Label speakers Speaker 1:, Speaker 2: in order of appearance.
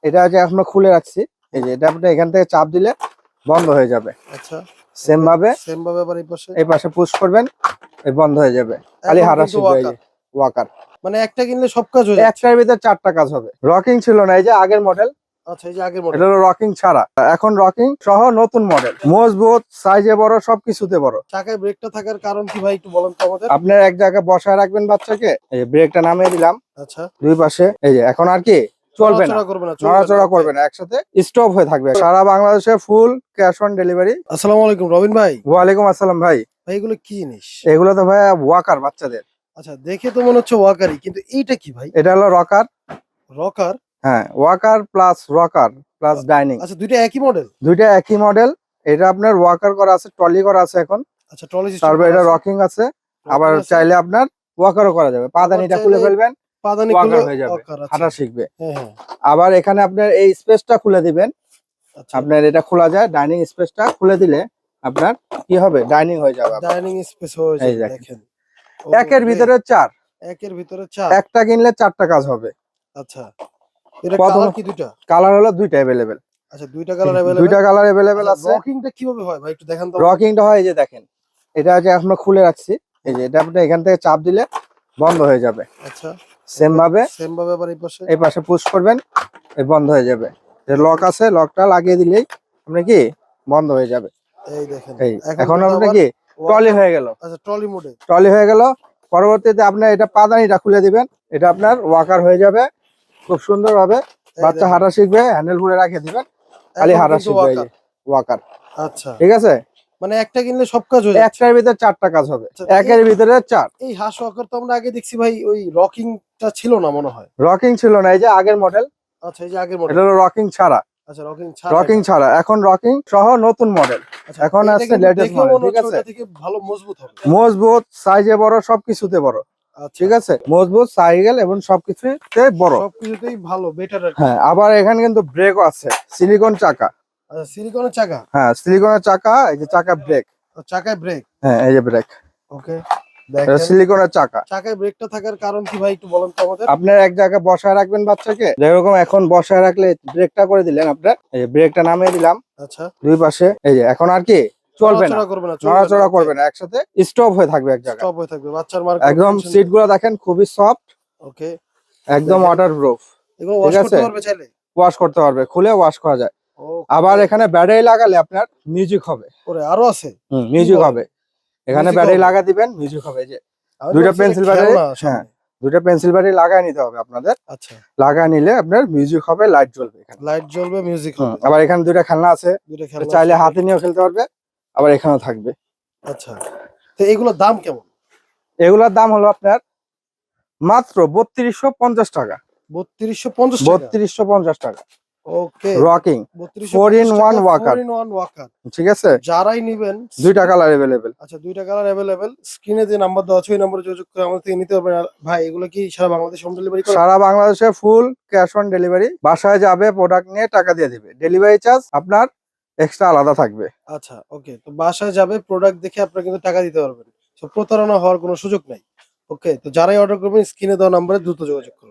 Speaker 1: এটা যে এখনো খুলে রাখছি, এই যে এটা আপনি এখান থেকে চাপ দিলে বন্ধ হয়ে যাবে।
Speaker 2: আচ্ছা,
Speaker 1: সেম ভাবে
Speaker 2: আবার
Speaker 1: এই পাশে পুশ করবেন, এই বন্ধ হয়ে যাবে। খালি হাঁটা শিখবে। এই যে ওয়াকার,
Speaker 2: মানে একটা কিনলে সব কাজ হয়ে যাচ্ছে।
Speaker 1: একটার ভিতর 4টা কাজ হবে। রকিং ছিল না, এই যে আগের মডেল।
Speaker 2: আচ্ছা, এই যে আগের মডেল,
Speaker 1: এটা হলো রকিং ছাড়া, এখন রকিং সহ নতুন মডেল। মজবুত, সাইজে বড়, সবকিছুতে বড়।
Speaker 2: চাকায় ব্রেকটা থাকার কারণ কি ভাই একটু বলেন তো আমাদের।
Speaker 1: আপনার এক জায়গায় বসায় রাখবেন বাচ্চাকে, এই যে ব্রেকটা নামিয়ে দিলাম।
Speaker 2: আচ্ছা,
Speaker 1: দুই পাশে এই যে এখন আর কি চলবে না, নড়াচড়া করবে না, একসাথে স্টপ হয়ে থাকবে। সারা বাংলাদেশে ফুল ক্যাশ অন ডেলিভারি।
Speaker 2: আসসালামু আলাইকুম রবিন ভাই।
Speaker 1: ওয়ালাইকুম আসসালাম ভাই।
Speaker 2: ভাই এগুলো কি জিনিস?
Speaker 1: এগুলো তো ভাই ওয়াকার বাচ্চাদের।
Speaker 2: আচ্ছা, দেখে তো মনে হচ্ছে ওয়াকারই, কিন্তু এইটা কি ভাই?
Speaker 1: এটা হলো রকার।
Speaker 2: রকার?
Speaker 1: হ্যাঁ, walker plus rocker plus dining.
Speaker 2: আচ্ছা, দুইটা একই মডেল?
Speaker 1: দুইটা একই মডেল। এটা আপনার ওয়াকার করা আছে, ট্রলি করা আছে এখন।
Speaker 2: আচ্ছা, ট্রলি সিস্টেম।
Speaker 1: তারপর এটা রকিং আছে, আবার চাইলে আপনার ওয়াকারও করা যাবে। পাদানিটা খুলে ফেলবেন,
Speaker 2: পাদানি খুলে
Speaker 1: ওয়াকার হয়ে যাবে, হাঁটা শিখবে।
Speaker 2: হ্যাঁ হ্যাঁ।
Speaker 1: আবার এখানে আপনার এই স্পেসটা খুলে দিবেন।
Speaker 2: আচ্ছা,
Speaker 1: আপনার এটা খোলা যায়, ডাইনিং স্পেসটা খুলে দিলে আপনার কি হবে, ডাইনিং হয়ে যাবে।
Speaker 2: ডাইনিং স্পেস হয়ে
Speaker 1: এই
Speaker 2: যাবে।
Speaker 1: দেখেন,
Speaker 2: দেখেন,
Speaker 1: একের ভিতরে 4।
Speaker 2: একের ভিতরে 4।
Speaker 1: একটা কিনলে 4টা কাজ হবে।
Speaker 2: আচ্ছা, এটা কালার কি দুইটা?
Speaker 1: কালার হলো দুইটা अवेलेबल।
Speaker 2: আচ্ছা, দুইটা কালার अवेलेबल।
Speaker 1: দুইটা কালার अवेलेबल আছে।
Speaker 2: রকিংটা কিভাবে হয় ভাই একটু দেখান তো।
Speaker 1: রকিংটা হয় এই যে দেখেন, এটা যে এখনো খুলে রাখছি, এই যে এটা আপনি এখান থেকে চাপ দিলে বন্ধ হয়ে যাবে।
Speaker 2: আচ্ছা,
Speaker 1: সেম ভাবে
Speaker 2: আবার
Speaker 1: এই পাশে পুশ করবেন, এই বন্ধ হয়ে যাবে। যে লক আছে, লকটা লাগিয়ে দিলেই আপনি কি বন্ধ হয়ে যাবে।
Speaker 2: এই দেখেন,
Speaker 1: এই এখন আপনি কি ট্রলি হয়ে গেল।
Speaker 2: আচ্ছা, ট্রলি মোডে
Speaker 1: ট্রলি হয়ে গেল। পরবর্তীতে আপনি এটা পাদানিটা খুলে দিবেন, এটা আপনার ওয়াকার হয়ে যাবে। খুব সুন্দর ভাবে বাচ্চা হাঁটা শিখবে, হ্যান্ডেল ঘুরে রেখে দিবেন, খালি হাঁটা শিখবে। এই যে ওয়াকার।
Speaker 2: আচ্ছা,
Speaker 1: ঠিক আছে,
Speaker 2: মানে একটা কিনলে সব কাজ হয়ে যাচ্ছে।
Speaker 1: একটার ভিতর 4টা কাজ হবে। একের ভিতরে 4।
Speaker 2: এই হাঁস ওয়াকার তো আমরা আগে দেখছি ভাই, ওই রকিংটা ছিল না মনে হয়।
Speaker 1: রকিং ছিল না, এই যে আগের মডেল।
Speaker 2: আচ্ছা, এই যে আগের মডেল।
Speaker 1: এটা হলো রকিং ছাড়া।
Speaker 2: আচ্ছা,
Speaker 1: রকিং ছাড়া, এখন রকিং সহ নতুন মডেল। এখন আসছে লেটেস্ট মডেল। ঠিক আছে,
Speaker 2: ওটা থেকে ভালো মজবুত হবে।
Speaker 1: মজবুত, সাইজে বড়, সবকিছুতে বড়। ঠিক আছে, মজবুত, সাইকেল এবং সবকিছুতে বড়,
Speaker 2: সবকিছুতেই ভালো, বেটার।
Speaker 1: হ্যাঁ, আবার এখানে কিন্তু ব্রেকও আছে, সিলিকন চাকা।
Speaker 2: আচ্ছা, সিলিকনের চাকা?
Speaker 1: হ্যাঁ, সিলিকনের চাকা। এই যে চাকা ব্রেক।
Speaker 2: চাকায় ব্রেক?
Speaker 1: হ্যাঁ, এই যে ব্রেক।
Speaker 2: ওকে,
Speaker 1: এটা সিলিকনের চাকা।
Speaker 2: চাকায় ব্রেকটা থাকার কারণ কি ভাই একটু বলেন তো আমাদের।
Speaker 1: আপনার এক জায়গায় বসায় রাখবেন বাচ্চাকে, যেরকম এখন বসায় রাখলে ব্রেকটা করে দিলেন আপনার, এই যে ব্রেকটা নামিয়ে দিলাম।
Speaker 2: আচ্ছা,
Speaker 1: দুই পাশে এই যে এখন আর কি চলবে না, নড়াচড়া করবে না, একসাথে স্টপ হয়ে থাকবে এক জায়গায়।
Speaker 2: স্টপ হয়ে থাকবে। বাচ্চার মার্ক
Speaker 1: একদম সিট গুলো দেখেন খুবই সফট।
Speaker 2: ওকে,
Speaker 1: একদম ওয়াটারপ্রুফ।
Speaker 2: এগুলো ওয়াশ করতে পারবে চাইলে?
Speaker 1: ওয়াশ করতে পারবে, খুলে ওয়াশ করা যায়। আবার এখানে ব্যাটারি লাগালে আপনার মিউজিক হবে।
Speaker 2: ওরে আরো আছে?
Speaker 1: মিউজিক হবে। এখানে ব্যাটারি লাগা দিবেন, মিউজিক হবে। যে দুইটা পেন্সিল ব্যাটারি, হ্যাঁ, দুইটা পেন্সিল ব্যাটারি লাগায় নিতে হবে আপনাদের।
Speaker 2: আচ্ছা,
Speaker 1: লাগায় নিলে আপনার মিউজিক হবে, লাইট জ্বলবে। এখানে
Speaker 2: লাইট জ্বলবে, মিউজিক হবে।
Speaker 1: আবার এখানে দুইটা খেলনা আছে, চাইলে হাতে নিয়েও খেলতে পারবে, আবার এখানেও থাকবে।
Speaker 2: আচ্ছা, তো এগুলোর দাম কেমন?
Speaker 1: এগুলোর দাম হলো আপনার মাত্র 3250 টাকা।
Speaker 2: 3250
Speaker 1: টাকা।
Speaker 2: ওকে,
Speaker 1: রকিং 4-in-1 ওয়াকার। ঠিক আছে,
Speaker 2: যারাই নেবেন
Speaker 1: দুইটা কালার अवेलेबल।
Speaker 2: আচ্ছা, দুইটা কালার अवेलेबल। স্ক্রিনে যে নাম্বার দেওয়া আছে ওই নম্বরে যোগাযোগ করে আমাদের থেকে নিতে পারবেন। আর ভাই এগুলো কি সারা বাংলাদেশে হোম ডেলিভারি করে?
Speaker 1: সারা বাংলাদেশে ফুল ক্যাশ অন ডেলিভারি। বাসায় যাবে, প্রোডাক্ট নিয়ে টাকা দিয়ে দিবে, ডেলিভারি চার্জ আপনার এক্সট্রা আলাদা থাকবে।
Speaker 2: আচ্ছা, ওকে, তো বাসায় যাবে, প্রোডাক্ট দেখে আপনারা কিন্তু টাকা দিতে পারবেন। তো প্রতারণা হওয়ার কোনো সুযোগ নাই। ওকে, তো যারাই অর্ডার করবেন স্ক্রিনে দেওয়া নম্বরে দ্রুত যোগাযোগ করুন।